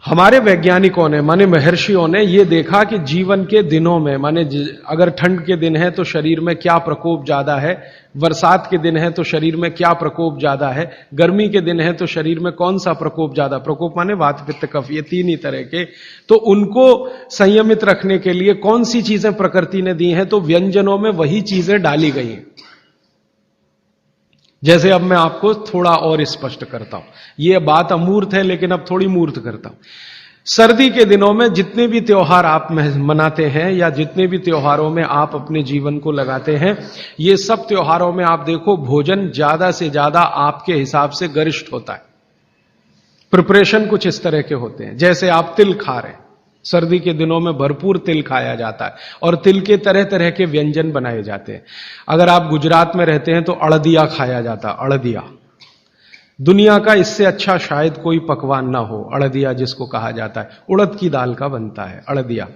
हमारे वैज्ञानिकों ने माने महर्षियों ने ये देखा कि जीवन के दिनों में माने अगर ठंड के दिन है तो शरीर में क्या प्रकोप ज्यादा है, बरसात के दिन है तो शरीर में क्या प्रकोप ज्यादा है, गर्मी के दिन है तो शरीर में कौन सा प्रकोप ज्यादा, प्रकोप माने वात पित्त कफ, ये तीन ही तरह के। तो उनको संयमित रखने के लिए कौन सी चीजें प्रकृति ने दी हैं, तो व्यंजनों में वही चीजें डाली गई हैं। जैसे अब मैं आपको थोड़ा और स्पष्ट करता हूं, यह बात अमूर्त है लेकिन अब थोड़ी मूर्त करता हूं। सर्दी के दिनों में जितने भी त्योहार आप मनाते हैं या जितने भी त्योहारों में आप अपने जीवन को लगाते हैं, ये सब त्योहारों में आप देखो भोजन ज्यादा से ज्यादा आपके हिसाब से गरिष्ठ होता है। प्रिपरेशन कुछ इस तरह के होते हैं, जैसे आप तिल खा रहे हैं, सर्दी के दिनों में भरपूर तिल खाया जाता है और तिल के तरह तरह के व्यंजन बनाए जाते हैं। अगर आप गुजरात में रहते हैं तो अड़दिया खाया जाता है, अड़दिया। दुनिया का इससे अच्छा शायद कोई पकवान ना हो, अड़दिया जिसको कहा जाता है, उड़द की दाल का बनता है अड़दिया।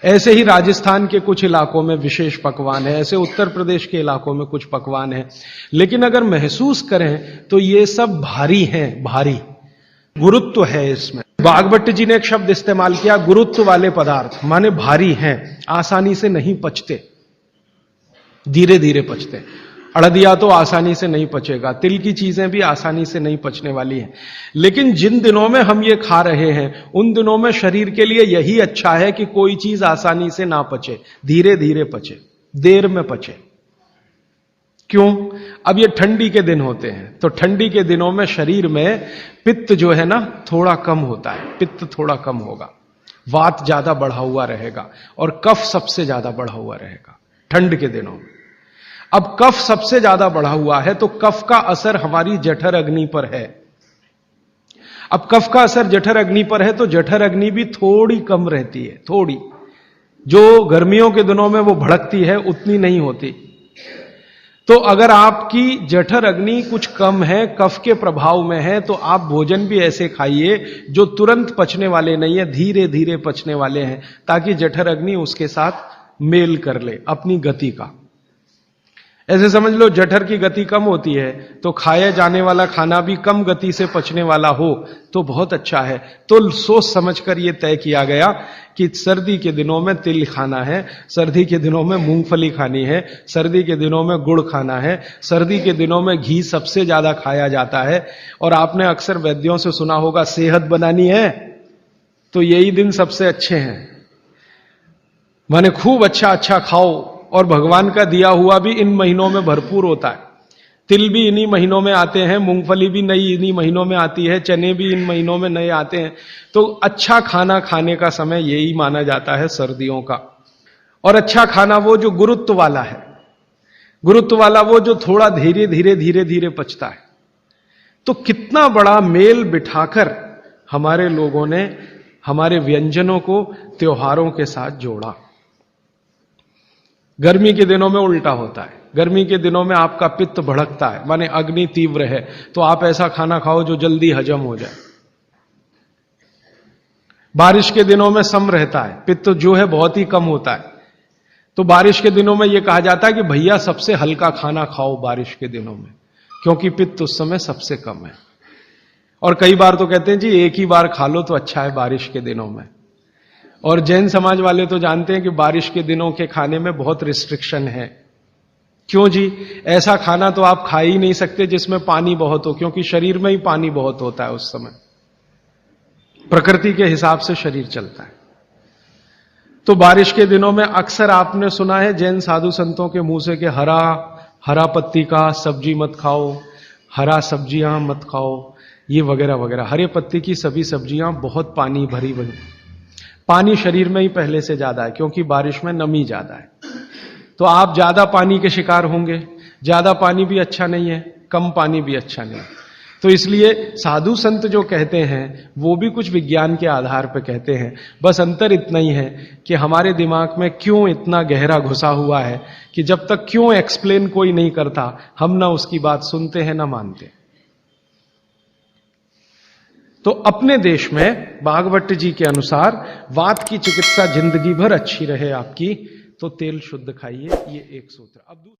ऐसे ही राजस्थान के कुछ इलाकों में विशेष पकवान है, ऐसे उत्तर प्रदेश के इलाकों में कुछ पकवान है। लेकिन अगर महसूस करें तो ये सब भारी हैं, भारी गुरुत्व है इसमें। बागभट्ट जी ने एक शब्द इस्तेमाल किया, गुरुत्व वाले पदार्थ, माने भारी हैं, आसानी से नहीं पचते, धीरे धीरे पचते। अड़दिया तो आसानी से नहीं पचेगा, तिल की चीजें भी आसानी से नहीं पचने वाली हैं। लेकिन जिन दिनों में हम ये खा रहे हैं उन दिनों में शरीर के लिए यही अच्छा है कि कोई चीज आसानी से ना पचे, धीरे धीरे पचे, देर में पचे। क्यों? अब ये ठंडी के दिन होते हैं तो ठंडी के दिनों में शरीर में पित्त जो है ना थोड़ा कम होता है, पित्त थोड़ा कम होगा, वात ज्यादा बढ़ा हुआ रहेगा और कफ सबसे ज्यादा बढ़ा हुआ रहेगा ठंड के दिनों में। अब कफ सबसे ज्यादा बढ़ा हुआ है तो कफ का असर हमारी जठर अग्नि पर है। अब कफ का असर जठर अग्नि पर है तो जठर अग्नि भी थोड़ी कम रहती है, थोड़ी, जो गर्मियों के दिनों में वो भड़कती है उतनी नहीं होती। तो अगर आपकी जठर अग्नि कुछ कम है, कफ के प्रभाव में है, तो आप भोजन भी ऐसे खाइए जो तुरंत पचने वाले नहीं है, धीरे धीरे पचने वाले हैं, ताकि जठर अग्नि उसके साथ मेल कर ले अपनी गति का। ऐसे समझ लो जठर की गति कम होती है तो खाया जाने वाला खाना भी कम गति से पचने वाला हो तो बहुत अच्छा है। तो सोच समझकर यह तय किया गया कि सर्दी के दिनों में तिल खाना है, सर्दी के दिनों में मूंगफली खानी है, सर्दी के दिनों में गुड़ खाना है, सर्दी के दिनों में घी सबसे ज्यादा खाया जाता है। और आपने अक्सर वैद्यों से सुना होगा सेहत बनानी है तो यही दिन सबसे अच्छे हैं, माने खूब अच्छा अच्छा खाओ। और भगवान का दिया हुआ भी इन महीनों में भरपूर होता है। तिल भी इन्हीं महीनों में आते हैं, मूंगफली भी नई इन्हीं महीनों में आती है, चने भी इन महीनों में नए आते हैं। तो अच्छा खाना खाने का समय यही माना जाता है सर्दियों का। और अच्छा खाना वो जो गुरुत्व वाला है, गुरुत्व वाला वो जो थोड़ा धीरे धीरे धीरे धीरे पचता है। तो कितना बड़ा मेल बिठाकर हमारे लोगों ने हमारे व्यंजनों को त्योहारों के साथ जोड़ा। गर्मी के दिनों में उल्टा होता है, गर्मी के दिनों में आपका पित्त भड़कता है, माने अग्नि तीव्र है, तो आप ऐसा खाना खाओ जो जल्दी हजम हो जाए। बारिश के दिनों में सम रहता है, पित्त जो है बहुत ही कम होता है, तो बारिश के दिनों में यह कहा जाता है कि भैया सबसे हल्का खाना खाओ बारिश के दिनों में, क्योंकि पित्त उस समय सबसे कम है। और कई बार तो कहते हैं जी एक ही बार खा लो तो अच्छा है बारिश के दिनों में। और जैन समाज वाले तो जानते हैं कि बारिश के दिनों के खाने में बहुत रिस्ट्रिक्शन है। क्यों जी? ऐसा खाना तो आप खा ही नहीं सकते जिसमें पानी बहुत हो, क्योंकि शरीर में ही पानी बहुत होता है उस समय, प्रकृति के हिसाब से शरीर चलता है। तो बारिश के दिनों में अक्सर आपने सुना है जैन साधु संतों के मुंह से कि हरा पत्ती का सब्जी मत खाओ, हरा सब्जियां मत खाओ, ये वगैरह वगैरह। हरे पत्ती की सभी सब्जियां बहुत पानी भरी भरी, पानी शरीर में ही पहले से ज्यादा है क्योंकि बारिश में नमी ज्यादा है, तो आप ज्यादा पानी के शिकार होंगे। ज्यादा पानी भी अच्छा नहीं है, कम पानी भी अच्छा नहीं। तो इसलिए साधु संत जो कहते हैं वो भी कुछ विज्ञान के आधार पर कहते हैं। बस अंतर इतना ही है कि हमारे दिमाग में क्यों इतना गहरा घुसा हुआ है कि जब तक क्यों एक्सप्लेन कोई नहीं करता हम ना उसकी बात सुनते हैं ना मानते। तो अपने देश में बागभट्ट जी के अनुसार वात की चिकित्सा जिंदगी भर अच्छी रहे आपकी, तो तेल शुद्ध खाइए, ये एक सूत्र। अब